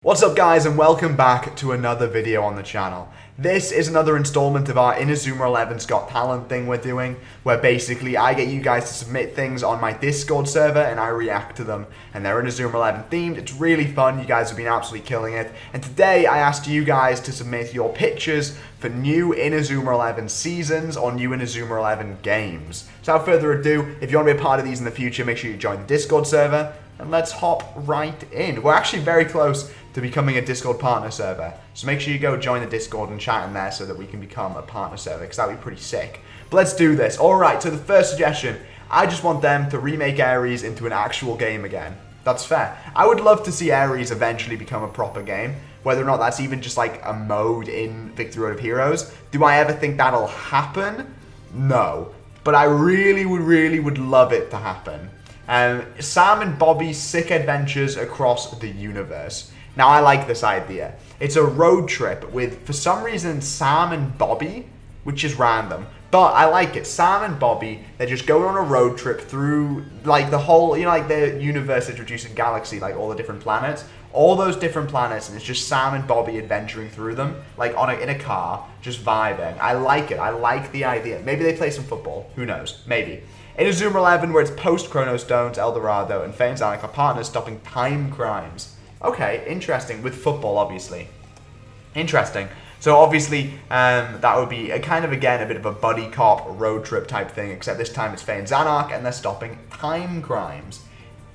What's up guys, and welcome back to another video on the channel. This is another installment of our Inazuma 11's Got Talent thing we're doing, where basically I get you guys to submit things on my Discord server and I react to them, and they're Inazuma 11 themed. It's really fun, you guys have been absolutely killing it, and today I asked you guys to submit your pictures for new Inazuma 11 seasons or new Inazuma 11 games. So without further ado, if you want to be a part of these in the future, make sure you join the Discord server, and let's hop right in. We're actually very close to becoming a Discord partner server, so make sure you go join the Discord and chat in there so that we can become a partner server, because that would be pretty sick. But let's do this. Alright, so the first suggestion, I just want them to remake Ares into an actual game again. That's fair. I would love to see Ares eventually become a proper game, whether or not that's even just like a mode in Victory Road of Heroes. Do I ever think that'll happen? No. But I really would love it to happen. Sam and Bobby's sick adventures across the universe. Now, I like this idea. It's a road trip with, for some reason, Sam and Bobby, which is random, but I like it. Sam and Bobby, they're just going on a road trip through, like, the whole, you know, like the universe introducing galaxy, like all the different planets, all those different planets, and it's just Sam and Bobby adventuring through them, like in a car, just vibing. I like it. I like the idea. Maybe they play some football. Who knows? Maybe. Inazuma 11, where it's post-Chrono Stones, El Dorado, and Fangames are partners stopping time crimes. Okay, interesting. With football, obviously. Interesting. So obviously, that would be a kind of, again, a bit of a buddy cop road trip type thing, except this time it's Faye and Zanark, and they're stopping time crimes.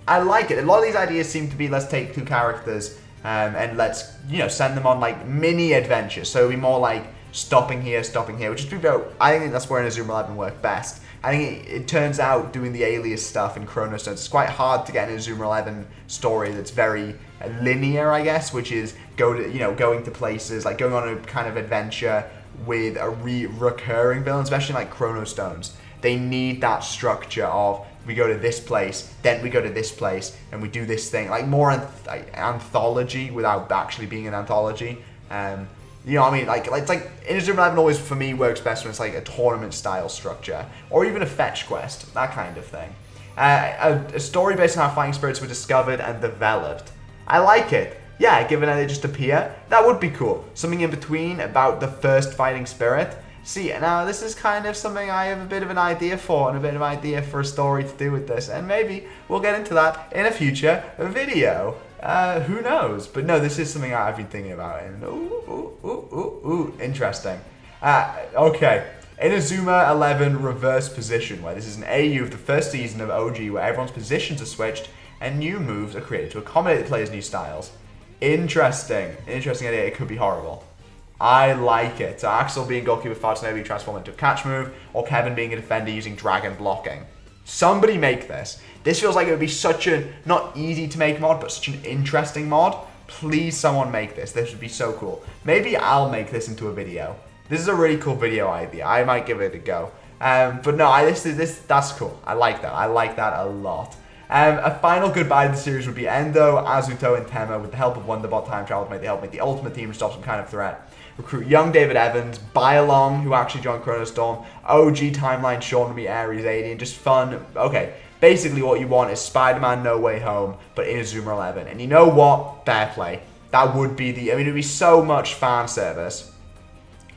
I like it. A lot of these ideas seem to be, let's take two characters and let's, you know, send them on, like, mini adventures. So it'll be more like stopping here, which is, I think that's where Inazuma 11 worked best. I think it turns out doing the alias stuff in Chrono Stones, it's quite hard to get an Inazuma 11 story that's very linear, I guess, which is going to places, like going on a kind of adventure with a recurring villain, especially like Chrono Stones. They need that structure of we go to this place, then we go to this place, and we do this thing, like more anthology without actually being an anthology. You know what I mean? Like it's like Inazuma 11 always for me works best when it's like a tournament style structure, or even a fetch quest, that kind of thing. A story based on how fighting spirits were discovered and developed. I like it. Yeah, given that they just appear, that would be cool. Something in between about the first fighting spirit. See, now this is kind of something I have a bit of an idea for, and a bit of an idea for a story to do with this, and maybe we'll get into that in a future video. Who knows? But no, this is something I've been thinking about, and interesting. Okay, Inazuma 11 reverse position, where this is an AU of the first season of OG, where everyone's positions are switched and new moves are created to accommodate the players' new styles. Interesting idea. It could be horrible. I like it. So Axel being goalkeeper, Fartsnow being transformed into a catch move, or Kevin being a defender using dragon blocking. Somebody make this. This feels like it would be such a, not easy to make mod, but such an interesting mod. Please someone make this. This would be so cool. Maybe I'll make this into a video. This is a really cool video idea. I might give it a go. But no, that's cool. I like that. I like that a lot. A final goodbye to the series would be Endo, Azuto, and Tema, with the help of Wonderbot time travel to help make the ultimate team stop some kind of threat. Recruit young David Evans, buy along, who actually joined Chrono Storm, OG timeline Sean to be Ares 80, and just fun. Okay, basically what you want is Spider-Man No Way Home, but Inazuma 11. And you know what? Fair play. That would be the, I mean, it would be so much fan service,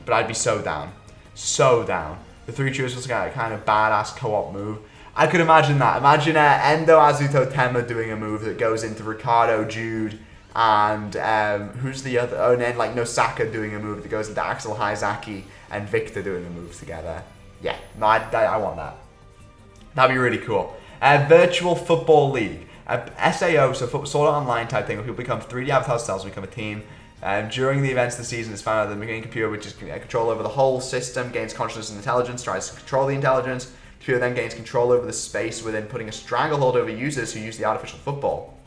but I'd be so down. So down. The three cheers was a kind of badass co-op move. I could imagine that. Imagine Endo, Azuto, Tema doing a move that goes into Ricardo, Jude, and who's the other? Oh, and then like Nosaka doing a move that goes into Axel, Hyzaki, and Victor doing a move together. Yeah, no, I want that. That'd be really cool. Virtual Football League. SAO, so Sword Art Online type thing, where people become 3D avatar cells, become a team. During the events of the season, it's found out that the main computer, which is control over the whole system, gains consciousness and intelligence, tries to control the intelligence. The computer then gains control over the space within, putting a stranglehold over users who use the artificial football.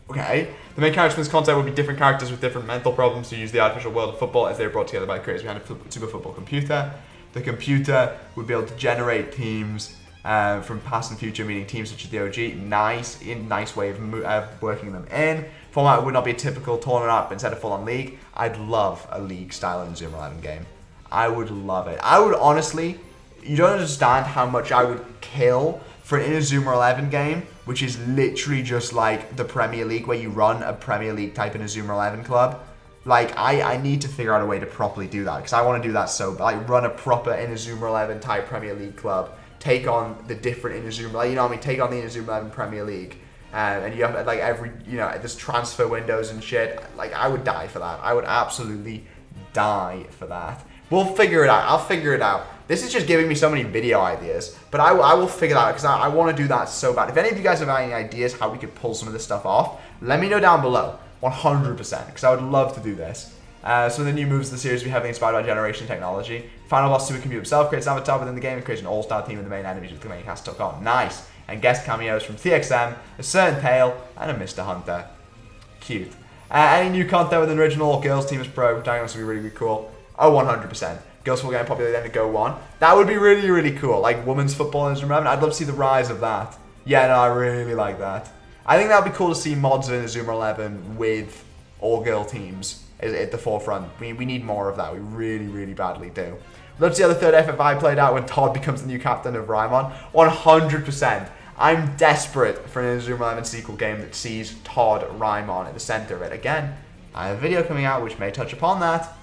Okay, the main characters in this concept would be different characters with different mental problems who use the artificial world of football as they were brought together by creators behind a super football computer. The computer would be able to generate teams from past and future, meaning teams such as the OG. Nice way of working them in. Format would not be a typical tournament app, but instead of full-on league. I'd love a league-style Inazuma 11 game. I would love it. I would honestly, you don't understand how much I would kill for an Inazuma 11 game which is literally just like the Premier League, where you run a Premier League type Inazuma 11 club. Like, I need to figure out a way to properly do that, because I want to do that so, like, run a proper Inazuma 11 type Premier League club, take on the different Inazuma, like, you know what I mean, take on the Inazuma 11 Premier League, and you have, like, every, you know, there's transfer windows and shit. Like, I would die for that. I would absolutely die for that. We'll figure it out. I'll figure it out. This is just giving me so many video ideas, but I will figure that out, because I want to do that so bad. If any of you guys have any ideas how we could pull some of this stuff off, let me know down below. 100%, because I would love to do this. Some of the new moves of the series we heavily inspired by generation technology. Final boss Supercomputer himself creates an avatar within the game and creates an all-star team of the main enemies with the main cast took on. Nice. And guest cameos from TXM, a certain Tail, and a Mr. Hunter. Cute. Any new content with an original or girls team as pro, which I think would be really, really cool. Oh, 100%. Girls football game popular then to Go 1. That would be really, really cool. Like women's football in Inazuma 11. I'd love to see the rise of that. Yeah, no, I really like that. I think that would be cool to see mods in Inazuma 11 with all-girl teams at the forefront. We need more of that. We really, really badly do. Let's see how the third FFI played out when Todd becomes the new captain of Raimon. 100%. I'm desperate for an Inazuma 11 sequel game that sees Todd Raimon at the center of it. Again, I have a video coming out which may touch upon that.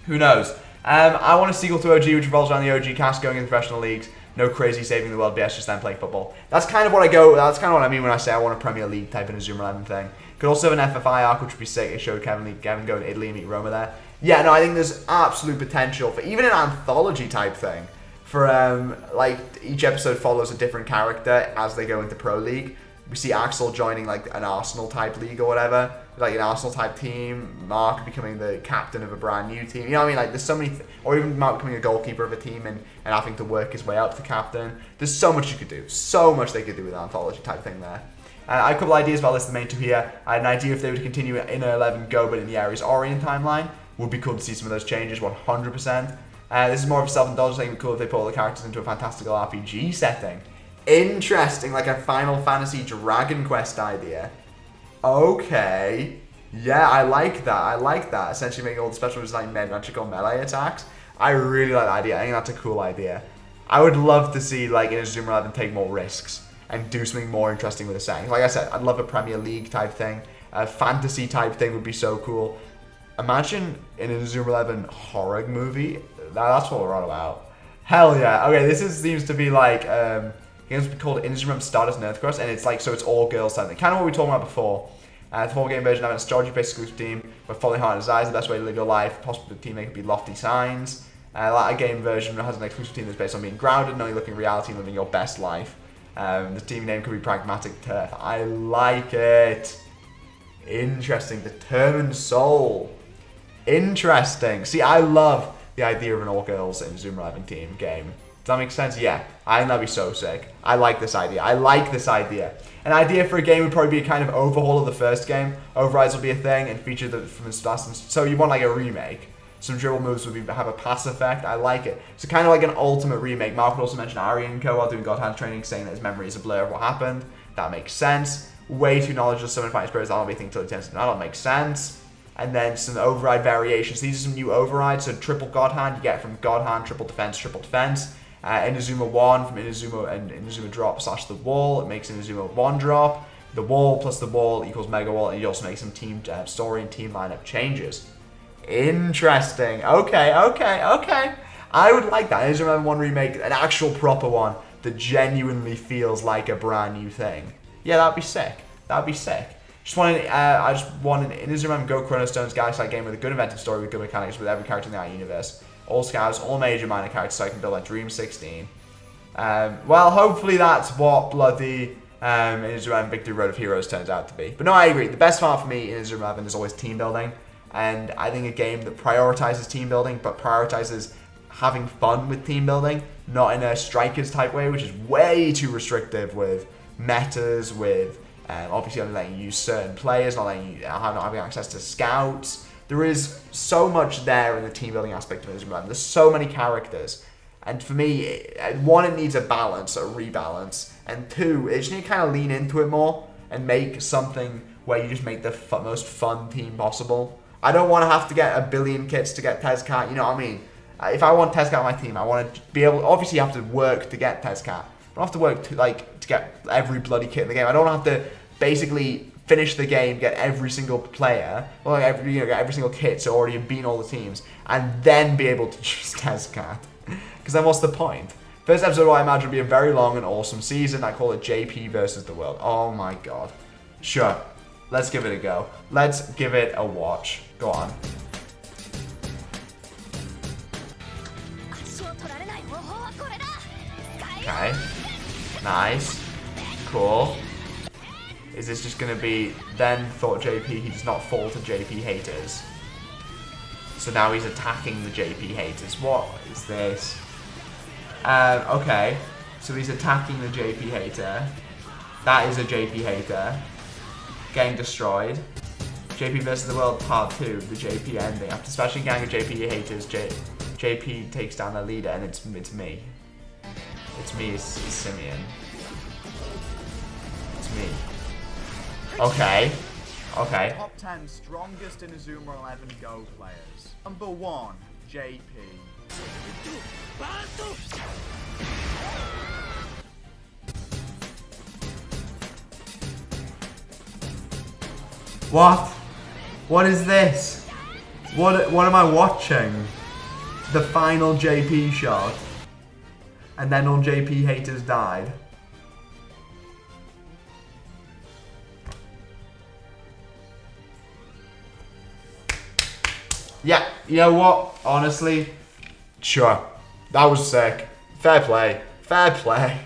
Who knows? I want a sequel to OG which revolves around the OG cast going into professional leagues. No crazy saving the world, BS, just them playing football. That's kind of what I mean when I say I want a Premier League type in Inazuma 11 thing. Could also have an FFI arc, which would be sick. It showed Kevin go to Italy and meet Roma there. Yeah, no, I think there's absolute potential for even an anthology type thing. For, like, each episode follows a different character as they go into Pro League. We see Axel joining, like, an Arsenal type league or whatever. Like, an Arsenal type team. Mark becoming the captain of a brand new team. You know what I mean? Like, there's so many... or even Mark becoming a goalkeeper of a team and having to work his way up to captain. There's so much you could do. So much they could do with an anthology type thing there. I have a couple ideas, but I'll list the main two here. I had an idea if they were to continue in 11 Go, but in the Ares Orient timeline. Would be cool to see some of those changes, 100%. This is more of a self-indulgence thing. It would be cool if they put all the characters into a fantastical RPG setting. Interesting, like a Final Fantasy Dragon Quest idea. Okay. Yeah, I like that. I like that. Essentially making all the special moves like magical melee attacks. I really like that idea. I think that's a cool idea. I would love to see like Inazuma 11 take more risks and do something more interesting with the setting. Like I said, I'd love a Premier League type thing. A fantasy type thing would be so cool. Imagine an Inazuma 11 horror movie. That's what we're on about. Hell yeah. Okay, this seems to be like games called Inazuma Stardust and Earthcross, and it's like so it's all girls type thing. Kind of what we were talking about before. The full game version having a strategy-based exclusive team where following heart and desire is the best way to live your life. Possibly the teammate could be Lofty Signs. Like a game version that has an exclusive team that's based on being grounded, knowing looking reality and living your best life. The team name could be Pragmatic Turf. I like it. Interesting. Determined Soul. Interesting. See, I love the idea of an all-girls Inazuma 11 team game. Does that make sense? Yeah. I think that'd be so sick. I like this idea. I like this idea. An idea for a game would probably be a kind of overhaul of the first game. Overrides will be a thing and feature from the start. So you want like a remake. Some dribble moves would have a pass effect. I like it. So kind of like an ultimate remake. Mark would also mention Arianko while doing God Hand training, saying that his memory is a blur of what happened. That makes sense. Way too knowledgeable of summon fighting spirits. That'll be a thing till it turns. That'll make sense. And then some override variations. These are some new overrides. So triple God Hand, you get from God Hand, triple defense, triple defense. Inazuma 1 from Inazuma and Inazuma drop / the wall. It makes Inazuma 1 drop. The wall plus the wall equals Mega Wall. And you also make some team story and team lineup changes. Interesting. Okay. I would like that. Inazuma 1 remake, an actual proper one that genuinely feels like a brand new thing. Yeah, that'd be sick. That'd be sick. I just want an Inazuma Go Chrono Stones Galaxy game with a good inventive story with good mechanics with every character in that universe. All scouts, all major minor characters, so I can build like Dream 16. Well, hopefully that's what bloody Inazuma Victory Road of Heroes turns out to be. But no, I agree. The best part for me in Inazuma 11 is always team building. And I think a game that prioritizes team building, but prioritizes having fun with team building, not in a strikers type way, which is way too restrictive with metas, with obviously only letting you use certain players, not having access to scouts. There is so much there in the team building aspect of Inazuma 11. There's so many characters. And for me, one, it needs a balance, a rebalance. And two, it just need to kind of lean into it more and make something where you just make the most fun team possible. I don't want to have to get a billion kits to get Tezcat, you know what I mean? If I want Tezcat on my team, I want to be able... Obviously, you have to work to get Tezcat. But I have to work to get every bloody kit in the game. I don't have to basically finish the game, get every single player, well, get every single kit, so already have beaten all the teams, and then be able to choose Tezcat. Because then what's the point? First episode, I imagine, will be a very long and awesome season. I call it JP versus the world. Oh my god. Sure. Let's give it a go. Let's give it a watch. Go on. Okay. Nice. Cool. Is this just going to be, then thought JP, he does not fall to JP haters. So now he's attacking the JP haters. What is this? Okay. So he's attacking the JP hater. That is a JP hater. Getting destroyed. JP versus the world part 2, the JP ending. After smashing a gang of JP haters, JP takes down their leader, and it's me. It's me, it's Simeon. It's me. Okay. Okay. Top 10 strongest Inazuma 11 Go players. Number 1, JP. What? What is this? What am I watching? The final JP shot. And then all JP haters died. Yeah, you know what? Honestly, sure. That was sick. Fair play. Fair play.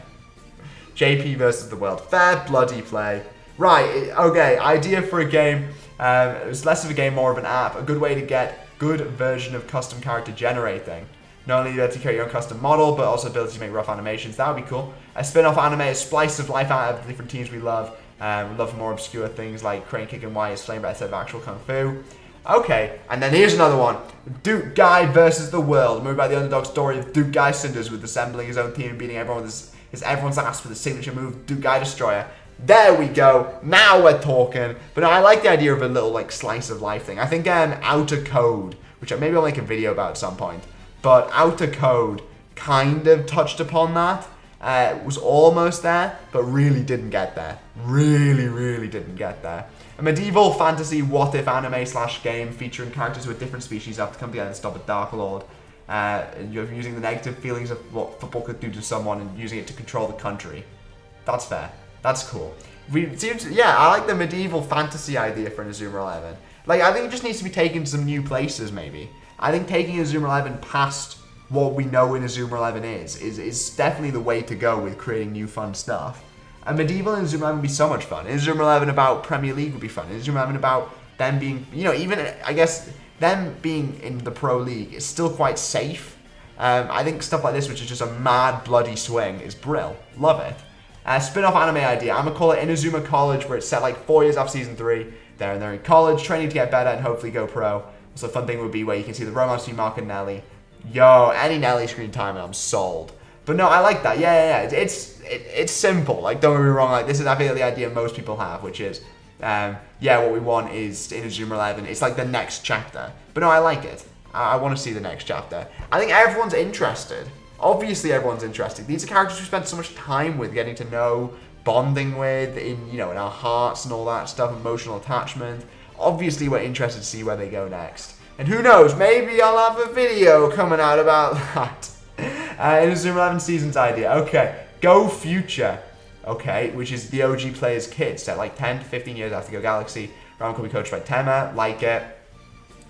JP versus the world. Fair bloody play. Right, okay, idea for a game. It's less of a game, more of an app. A good way to get good version of custom character generating. Not only the ability to create your own custom model, but also ability to make rough animations. That would be cool. A spin-off anime, a splice of life out of the different teams we love. We love more obscure things like Crane Kick and Y is slain by a set of actual Kung Fu. Okay, and then here's another one. Duke Guy versus the world. Moved by the underdog story of Duke Guy Cinders with assembling his own team and beating everyone with his everyone's ass with his signature move, Duke Guy Destroyer. There we go. Now we're talking. But no, I like the idea of a little like slice of life thing. I think Outer Code, which maybe I'll make a video about at some point. But Outer Code kind of touched upon that. Was almost there, but really didn't get there. Really didn't get there. A medieval fantasy what-if anime / game featuring characters with different species have to come together and stop a Dark Lord. You're using the negative feelings of what football could do to someone and using it to control the country. That's fair. That's cool. Yeah, I like the medieval fantasy idea for Inazuma 11. Like, I think it just needs to be taken to some new places, maybe. I think taking Inazuma 11 past what we know Inazuma 11 is definitely the way to go with creating new fun stuff. A medieval Inazuma 11 would be so much fun. Inazuma 11 about Premier League would be fun. Inazuma 11 about them being, you know, even, I guess, them being in the Pro League is still quite safe. I think stuff like this, which is just a mad, bloody swing, is brill. Love it. Spin-off anime idea. I'm going to call it Inazuma College, where it's set like 4 years after Season 3. They're in college, training to get better and hopefully go pro. So a fun thing would be where you can see the romance between Mark and Nelly. Yo, any Nelly screen time and I'm sold. But no, I like that. Yeah. It's simple. Like, don't get me wrong. Like, this is, I think, the idea most people have, which is, yeah, what we want is Inazuma 11. It's like the next chapter. But no, I like it. I want to see the next chapter. I think everyone's interested. Obviously, everyone's interested. These are characters we spent so much time with, getting to know, bonding with, in our hearts and all that stuff, emotional attachment. Obviously, we're interested to see where they go next. And who knows, maybe I'll have a video coming out about that. Inazuma 11 Seasons idea. Okay, Go Future. Okay, which is the OG player's kid, set like 10 to 15 years after Go Galaxy. Raimon could be coached by Tema, like it.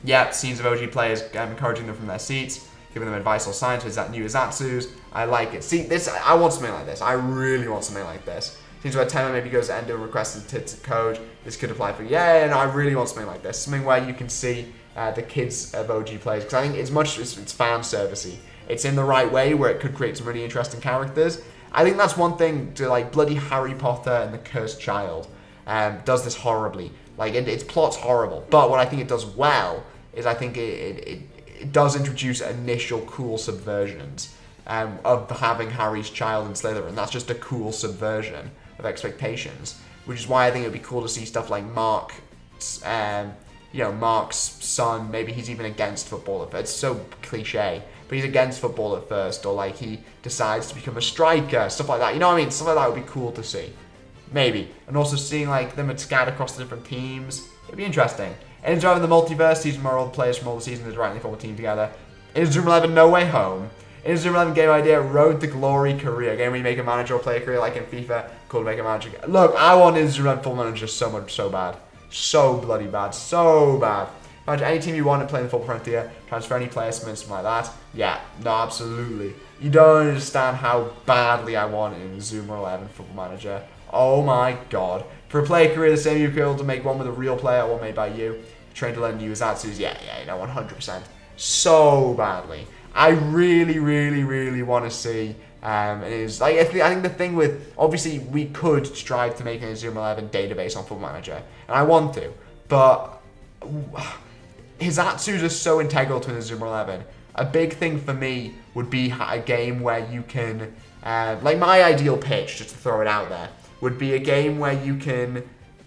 Yeah, scenes of OG players encouraging them from their seats, giving them advice or signs to that new Izatsus. I like it. See, this, I want something like this. I really want something like this. Seems where Tema maybe goes to Endo and requests a code. This could apply for, yeah, and I really want something like this. Something where you can see the kids of OG players, because I think it's fan servicey. It's in the right way where it could create some really interesting characters. I think that's one thing to, like, bloody Harry Potter and the Cursed Child does this horribly. Like, its plot's horrible, but what I think it does well is I think it does introduce initial cool subversions of having Harry's child in Slytherin. That's just a cool subversion of expectations, which is why I think it would be cool to see stuff like Mark's son, maybe he's even against football. It's so cliche. but he's against football at first, or like he decides to become a striker, stuff like that. You know what I mean? Stuff like that would be cool to see. Maybe. And also seeing like them scattered across the different teams. It'd be interesting. And enjoying the multiverse season where all the players from all the seasons directly form a team together. Inazuma 11 No Way Home. Inazuma 11 game idea, Road to Glory career. Game where you make a manager or play a career like in FIFA. Cool to make a manager. Look, I want Inazuma 11 full manager so bad. So bloody bad. So bad. Imagine any team you want to play in the Football Frontier. Transfer any player, something like that. Yeah, no, absolutely. You don't understand how badly I want Inazuma 11 Football Manager. Oh my god. For a player career, the same you'll be able to make one with a real player, one made by you. Train to learn new Zatsus. Yeah, you know, 100%. So badly. I really want to see. It is like I think the thing with obviously we could strive to make an Inazuma 11 database on Football Manager, and I want to, but Zatsus are so integral to Inazuma 11. A big thing for me would be a game where you can, like my ideal pitch, just to throw it out there, would be a game where you can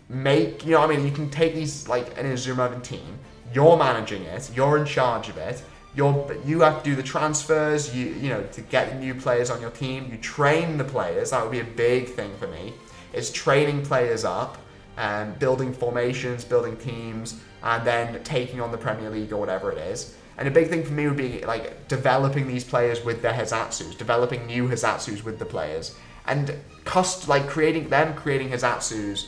make, you know what I mean, you can take these, like an Inazuma 11 team, you're managing it, you're in charge of it, you have to do the transfers, you know, to get new players on your team, you train the players, that would be a big thing for me, is training players up, and building formations, building teams, and then taking on the Premier League or whatever it is. And a big thing for me would be like developing these players with their Hazatsus, developing new Hazatsus with the players, and creating Hazatsus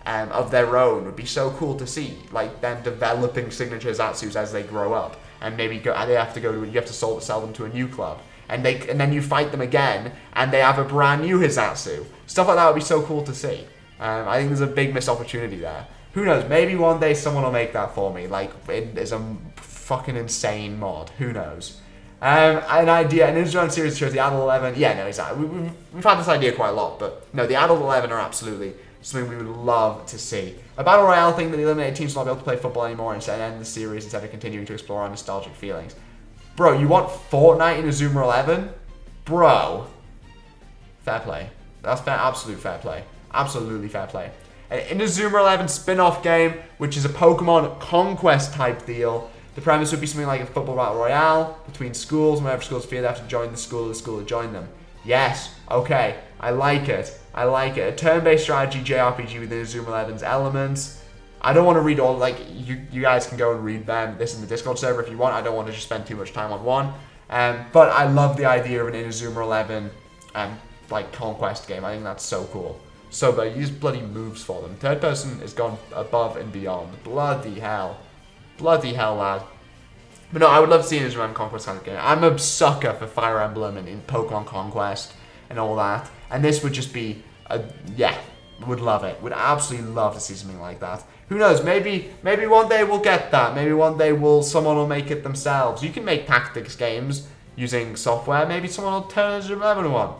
of their own would be so cool to see. Like them developing signature Hazatsus as they grow up, and maybe you have to sell them to a new club, and then you fight them again, and they have a brand new Hazatsu. Stuff like that would be so cool to see. I think there's a big missed opportunity there. Who knows? Maybe one day someone will make that for me. Like, it is a fucking insane mod. Who knows? An idea, an Instagram series shows the Adult 11. Yeah, no, exactly. We've had this idea quite a lot, but no, the Adult 11 are absolutely something we would love to see. A Battle Royale thing that the eliminated teams will not be able to play football anymore and end the series instead of continuing to explore our nostalgic feelings. Bro, you want Fortnite in Inazuma 11? Bro. Fair play. That's fair, absolute fair play. Absolutely fair play. An Inazuma 11 spin-off game, which is a Pokemon conquest type deal. The premise would be something like a football battle royale between schools, and whenever schools fear they have to join the school to join them. Yes, okay, I like it. I like it. A turn-based strategy JRPG with Inazuma 11's elements. I don't want to read all, like, you guys can go and read this in the Discord server if you want. I don't want to just spend too much time on one. But I love the idea of an Inazuma 11, like, conquest game. I think that's so cool. So, but use bloody moves for them. Third person has gone above and beyond. Bloody hell. Bloody hell, lad. But no, I would love to see an Inazuma Conquest kind of game. I'm a sucker for Fire Emblem and in Pokemon Conquest and all that. And this would just be, yeah, would love it. Would absolutely love to see something like that. Who knows? Maybe one day we'll get that. Maybe one day someone will make it themselves. You can make tactics games using software. Maybe someone will turn Inazuma 11 one.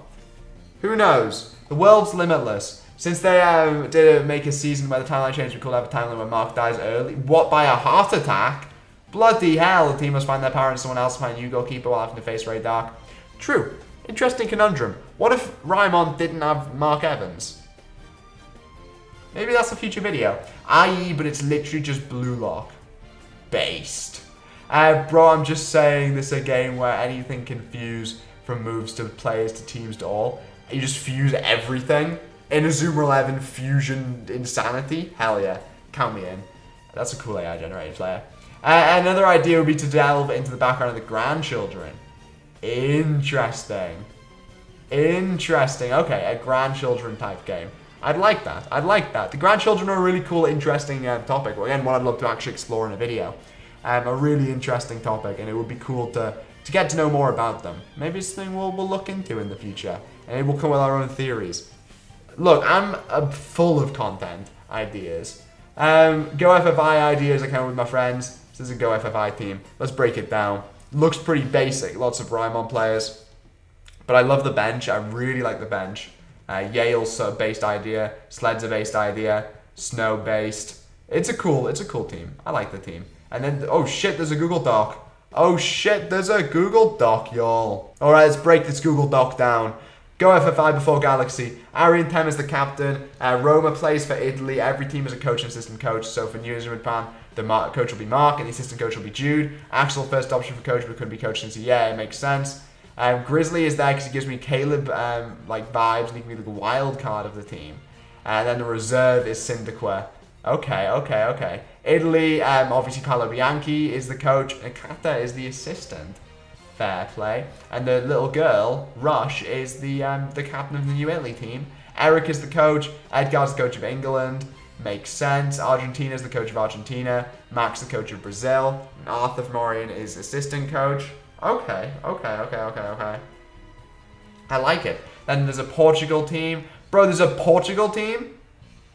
Who knows? The world's limitless. Since they did make a season where the timeline changed, we could have a timeline where Mark dies early. What, by a heart attack? Bloody hell, the team must find their power in someone else to find a new goalkeeper while having to face Ray Dark. True. Interesting conundrum. What if Raimon didn't have Mark Evans? Maybe that's a future video. I.e., but it's literally just Blue Lock. Based. Bro, I'm just saying this is a game where anything can fuse from moves to players to teams to all. You just fuse everything. Inazuma 11 fusion insanity. Hell yeah. Count me in. That's a cool AI generated player. Another idea would be to delve into the background of the grandchildren. Interesting. Interesting. Okay, a grandchildren type game. I'd like that. I'd like that. The grandchildren are a really cool, interesting topic. Well, again, one I'd love to actually explore in a video. A really interesting topic, and it would be cool to get to know more about them. Maybe it's something we'll look into in the future. And maybe we'll come with our own theories. Look, I'm full of content ideas. Go FFI ideas I come with my friends. This is a Go FFI team. Let's break it down. Looks pretty basic. Lots of Raimon players. But I love the bench. I really like the bench. Yale's based idea. Sled's a based idea. Snow based. It's a cool team. I like the team. And then, oh shit, there's a Google Doc. Oh shit, there's a Google Doc, y'all. Alright, let's break this Google Doc down. Go FF5 before Galaxy. Arian Tem is the captain. Roma plays for Italy. Every team is a coach and assistant coach. So for New Zealand Japan, the coach will be Mark and the assistant coach will be Jude. Axel, first option for coach, but could be coach since it makes sense. Grizzly is there because he gives me Caleb like vibes and he can be the wild card of the team. And then the reserve is Syndiqua. Okay. Italy, obviously Carlo Bianchi is the coach. And Kata is the assistant. Fair play. And the little girl, Rush, is the captain of the New Italy team. Eric is the coach. Edgar's the coach of England. Makes sense. Argentina is the coach of Argentina. Max the coach of Brazil. And Arthur Morian is assistant coach. Okay. I like it. Then there's a Portugal team. Bro, there's a Portugal team?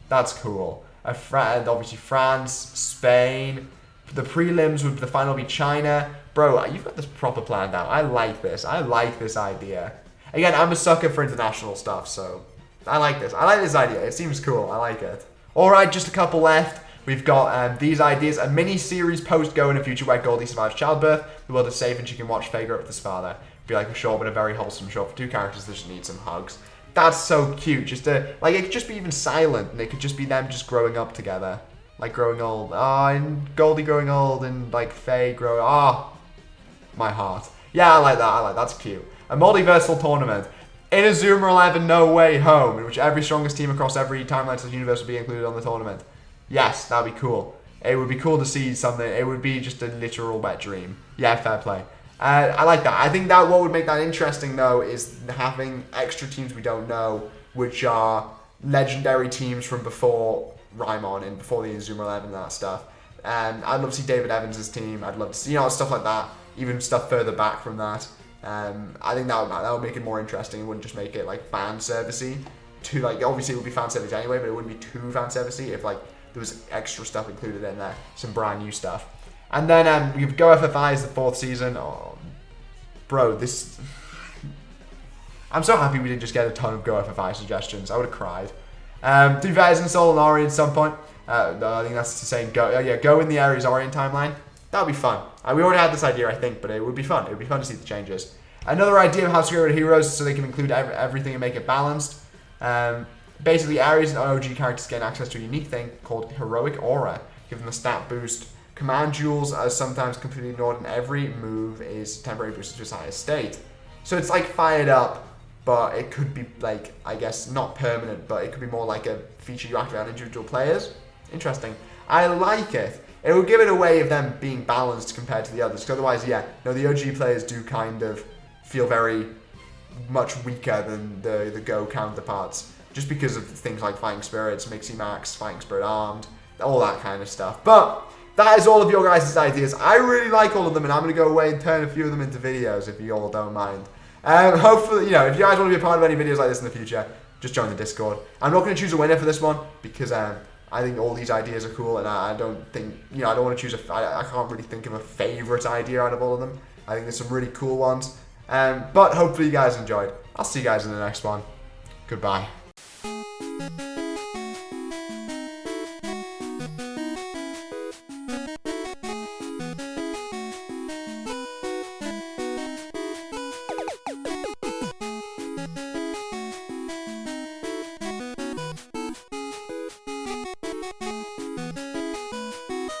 That's cool. Obviously France, Spain. The prelims would the final be China. Bro, you've got this proper planned out. I like this. I like this idea. Again, I'm a sucker for international stuff, so I like this. I like this idea. It seems cool. I like it. Alright, just a couple left. We've got these ideas. A mini-series post-Go in a future where Goldie survives childbirth. The world is safe and she can watch Faye grow up with his father. Be like a short but a very wholesome short for two characters that just need some hugs. That's so cute. Just it could just be even silent and it could just be them just growing up together. Like growing old. And Goldie growing old and like Faye growing. My heart. Yeah, I like that. That's cute. A multiversal tournament. Inazuma 11 No Way Home, in which every strongest team across every timeline to the universe will be included on the tournament. Yes, that'd be cool. It would be cool to see something. It would be just a literal wet dream. Yeah, fair play. I like that. I think that what would make that interesting, though, is having extra teams we don't know, which are legendary teams from before Raimon and before the Inazuma 11 and that stuff. And I'd love to see David Evans' team. I'd love to see, stuff like that. Even stuff further back from that. I think that would make it more interesting. It wouldn't just make it like fan servicey. Obviously it would be fan servicey anyway, but it wouldn't be too fan servicey if like there was extra stuff included in there, some brand new stuff. And then we've Go FFI is the 4th season. Oh, bro, this. I'm so happy we didn't just get a ton of Go FFI suggestions. I would have cried. Do Vez and Soul and Ori at some point. I think that's the same. Go in the Aries Orient timeline. That would be fun. We already had this idea, I think, but it would be fun. It would be fun to see the changes. Another idea of how to get rid of heroes so they can include everything and make it balanced. Basically, Aries and OG characters gain access to a unique thing called Heroic Aura. Give them a stat boost. Command jewels are sometimes completely ignored, and every move is temporary boosted to its highest state. So it's like fired up, but it could be like, I guess, not permanent, but it could be more like a feature you activate on individual players. Interesting. I like it. It would give it a way of them being balanced compared to the others. Because otherwise, the OG players do kind of feel very much weaker than the Go counterparts. Just because of things like Fighting Spirits, Mixie Max, Fighting Spirit Armed, all that kind of stuff. But that is all of your guys' ideas. I really like all of them, and I'm going to go away and turn a few of them into videos if you all don't mind. Hopefully, if you guys want to be a part of any videos like this in the future, just join the Discord. I'm not going to choose a winner for this one because I think all these ideas are cool, and I don't think, I don't want to choose I can't really think of a favorite idea out of all of them. I think there's some really cool ones. But hopefully you guys enjoyed. I'll see you guys in the next one. Goodbye.